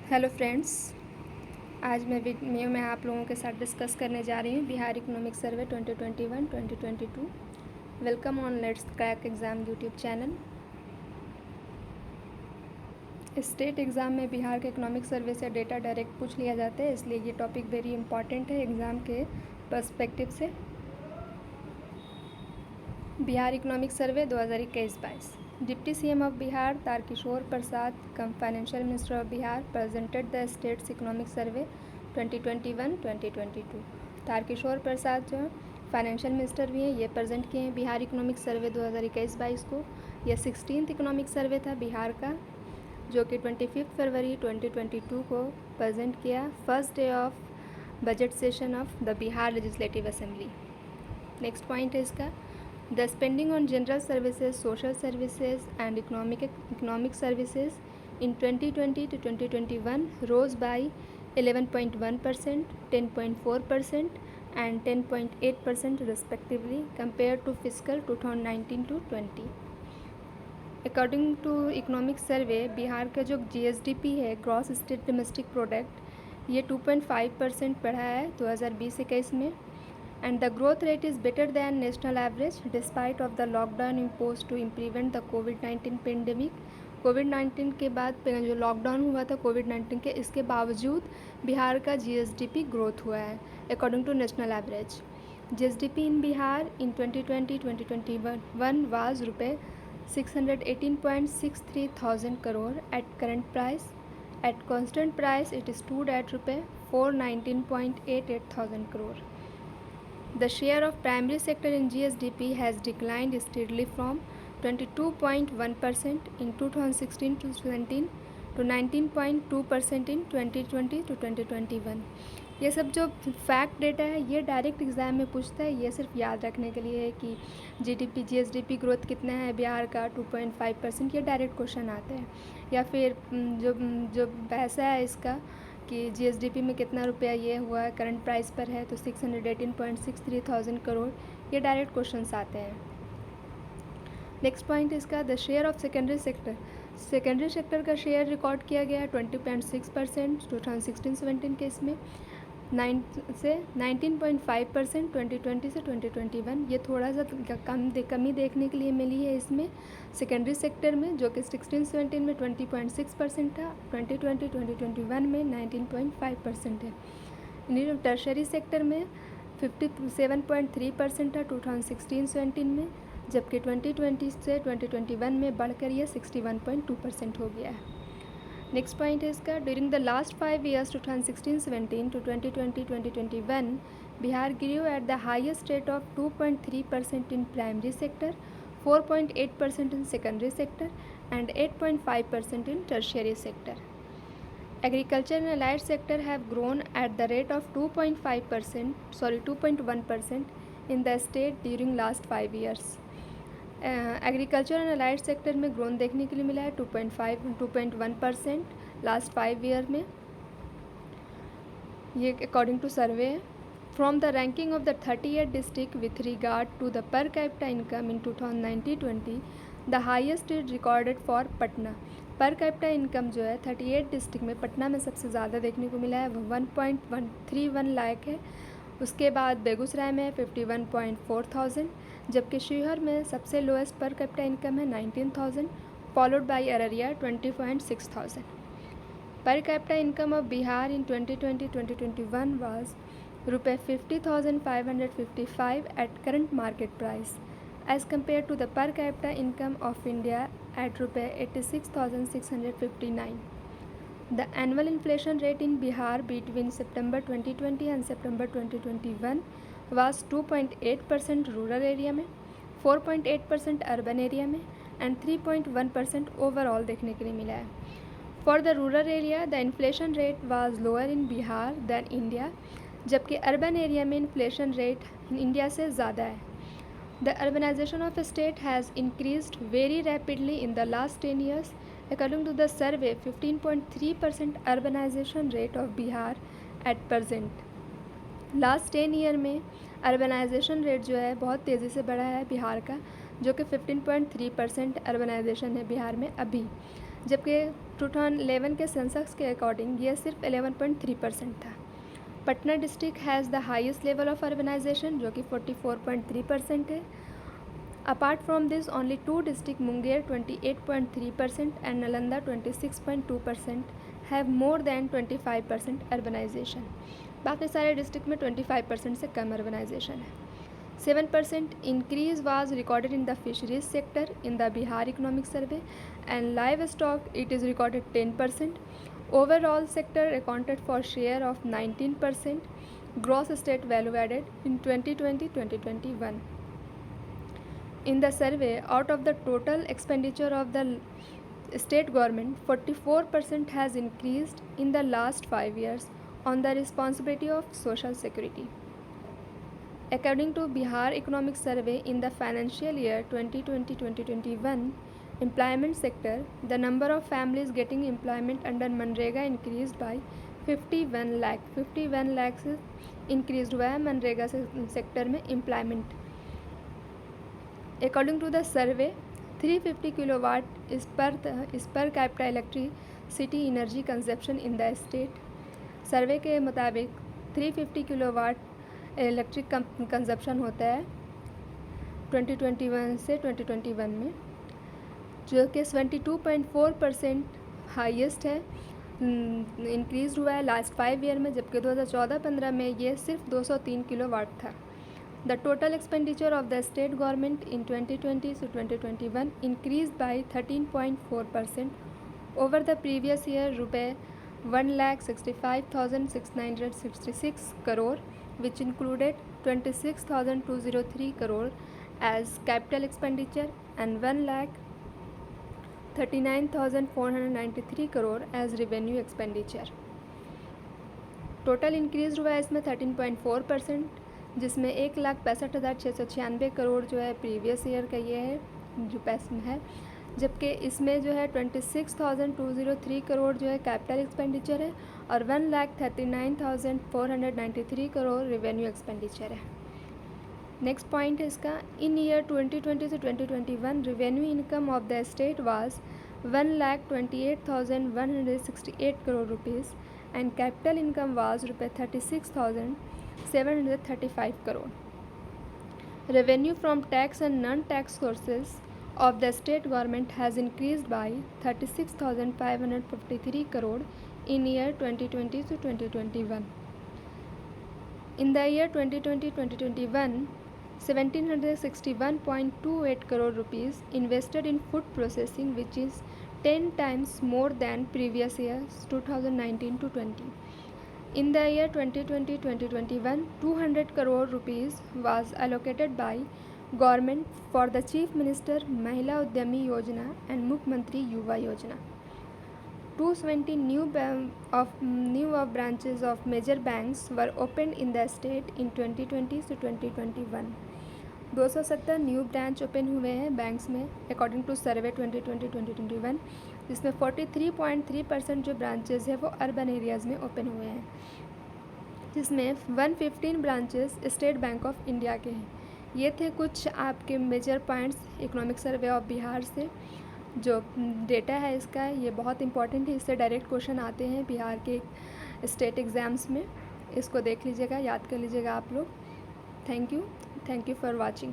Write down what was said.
Hello friends, आज मैं video में आप लोगों के साथ डिस्कस करने जा रही हूँ Bihar economic survey 2021-2022। Welcome on let's crack exam YouTube channel. State exam में बिहार के इकोनॉमिक सर्वे से डेटा डायरेक्ट पूछ लिया जाता है, इसलिए ये टॉपिक वेरी इंपॉर्टेंट है एग्ज़ाम के पर्सपेक्टिव से। Bihar economic survey 2021-22। Deputy CM of Bihar Tarkishore Prasad cum financial minister of Bihar presented the state's economic survey 2021-2022। Tarkishore Prasad जो फाइनेंशियल मिनिस्टर भी हैं, ये प्रेजेंट किए हैं बिहार इकोनॉमिक सर्वे 2021-22 को। यह 16th इकोनॉमिक सर्वे था बिहार का, जो कि 25 फरवरी 2022 को प्रेजेंट किया, first day of budget session of the Bihar legislative assembly. Next point है इसका, the spending on general services, social services and economic services in 2020 to 2021 rose by 11.1%, 10.4% and 10.8% respectively compared to fiscal 2019 to 20। According to economic survey, Bihar का जो GSDP है, gross state domestic product, ये 2.5% बढ़ा है 2020-21 में, and the growth rate is better than national average despite of the lockdown imposed to prevent the COVID-19 pandemic। कोविड-19 के बाद जो लॉकडाउन हुआ था कोविड-19 के, इसके बावजूद बिहार का GSDP ग्रोथ हुआ है according to national average. GSDP in Bihar in 2020-2021 was रुपये 618.63 thousand crore at current price. At constant price it stood at रुपये 419.88 thousand crore. The share of primary sector in GSDP has declined steadily from 22.1% in 2016-17 to 19.2% in 2020 to 2021। ये सब जो fact data है, ये direct exam में पूछता है, ये सिर्फ याद रखने के लिए है कि GSDP ग्रोथ कितना है बिहार का, 2.5%, ये डायरेक्ट क्वेश्चन आते हैं। या फिर जो पैसा है इसका कि GSDP में कितना रुपया ये हुआ है, करंट प्राइस पर है तो 618.63 थाउजेंड करोड़, ये डायरेक्ट क्वेश्चंस आते हैं। नेक्स्ट पॉइंट इसका, the share of secondary sector. Secondary sector का शेयर रिकॉर्ड किया गया 20.6% 2016-17 के, इसमें 19.5% 2020 से 2021। ये थोड़ा सा कमी देखने के लिए मिली है इसमें सेकेंडरी सेक्टर में, जो कि 16-17 में 20.6% था, 2020-2021 में 19.5% है। टर्शरी सेक्टर में 57.3% था 2016-17 में, जबकि 2020 से 2021 में बढ़कर यह 61.2% हो गया है। नेक्स्ट पॉइंट है इसका, during the last 5 years 2016-17 to 2020-2021 Bihar grew at the highest rate of 2.3% in primary sector, 4.8% in secondary sector and 8.5% in tertiary sector. Agriculture and allied sector have grown at the rate of 2.1% in the state during last 5 years। Agriculture and allied sector में grown देखने के लिए मिला है 2.1% last 5 year में, ये according to survey. From the ranking of the 38 district with regard to the per capita income in 2019-20 the highest is recorded for Patna. Per capita income जो है 38 डिस्ट्रिक्ट में पटना में सबसे ज़्यादा देखने को मिला है, वो 1.131 लाख है। उसके बाद बेगूसराय में 51.4 थाउजेंड, जबकि शिवहर में सबसे लोएस्ट पर कैपिटा इनकम है 19,000, followed by Araria 20.6 thousand. Per capita income of Bihar in 2020-2021 was रुपये 50,555 at current market price as compare to the per capita income of India at रुपये 86,659। The annual inflation rate in Bihar between September 2020 and September 2021 was 2.8% rural area में, 4.8% urban area में and 3.1% overall देखने के लिए मिला है। For the rural area, the inflation rate was lower in Bihar than India, जबकि urban area में inflation rate India से ज़्यादा है। The urbanization of a state has increased very rapidly in the last 10 years। According to the survey, 15.3% urbanization rate of Bihar at present। Last 10 year में urbanisation rate जो है बहुत तेज़ी से बढ़ा है बिहार का, जो कि 15.3% अर्बनाइजेशन है बिहार में अभी, जबकि 2011 के सेंसस के अकॉर्डिंग ये सिर्फ 11.3% था। Patna district has the highest level of urbanisation जो कि 44.3% है। Apart from this only 2 district Munger 28.3% and Nalanda 26.2% have more than 25% urbanisation. बाकी सारे डिस्ट्रिक्ट में 25% से कम अर्बनाइजेशन है। 7% increase was recorded in the fisheries sector in the Bihar Economic Survey, and livestock it is recorded 10%. Overall sector accounted for share of 19% gross state value added in 2020-2021. In the survey, out of the total expenditure of the state government, 44% has increased in the last 5 years on the responsibility of social security. According to Bihar Economic Survey, in the financial year 2020-2021 employment sector, the number of families getting employment under MNREGA increased by 51 lakh. 51 lakh से increased हुआ है MNREGA sector में employment. According to the survey, 350 kilowatt is per capita electricity energy consumption in the state. सर्वे के मुताबिक 350 kilowatt electric consumption होता है 2021 से 2021 में, जो कि 72.4% हाईएस्ट है, इंक्रीज हुआ है लास्ट 5 ईयर में, जबकि 2014-15 में ये सिर्फ 203 किलोवाट था। The total expenditure of the state government in 2020 से 2021 increase by 13.4% over the previous year रुपये 1,65,666 crore, which included 26,203 crore as capital expenditure and 1,39,493 crore as revenue expenditure. Total increase हुआ है इसमें 13.4%, जिसमें 1,65,696 करोड़ जो है प्रीवियस ईयर का ये है जो पैसा है, जबकि इसमें जो है 26,203 करोड़ जो है कैपिटल एक्सपेंडिचर है और 1,39,493 करोड़ रेवेन्यू एक्सपेंडिचर है। नेक्स्ट पॉइंट है इसका, इन ईयर 2020 से 2021 revenue income of the state was 1,28,168 crore rupees and capital income was रुपये 36,735 crore. Revenue from tax and non tax sources of the state government has increased by 36,553 crore in year 2020 to 2021. In the year 2020-2021, 1,761.28 crore rupees invested in food processing, which is 10 times more than previous years 2019 to 20. In the year 2020-2021, 200 crore rupees was allocated by Government for the Chief Minister Mahila Udyami Yojana and Mukhyamantri Yuva Yojana. 220 new branches of major banks were opened in the state in 2020 to 2021. 270 new branch open हुए हैं banks में according to सर्वे 2020-2021, जिसमें 43.3% जो branches है वो urban areas में open हुए हैं, जिसमें 115 branches State Bank of India के हैं। ये थे कुछ आपके major points economic survey of Bihar से। जो डेटा है इसका ये बहुत इंपॉर्टेंट है, इससे डायरेक्ट क्वेश्चन आते हैं बिहार के स्टेट एग्ज़ाम्स में। इसको देख लीजिएगा, याद कर लीजिएगा आप लोग। Thank you for watching.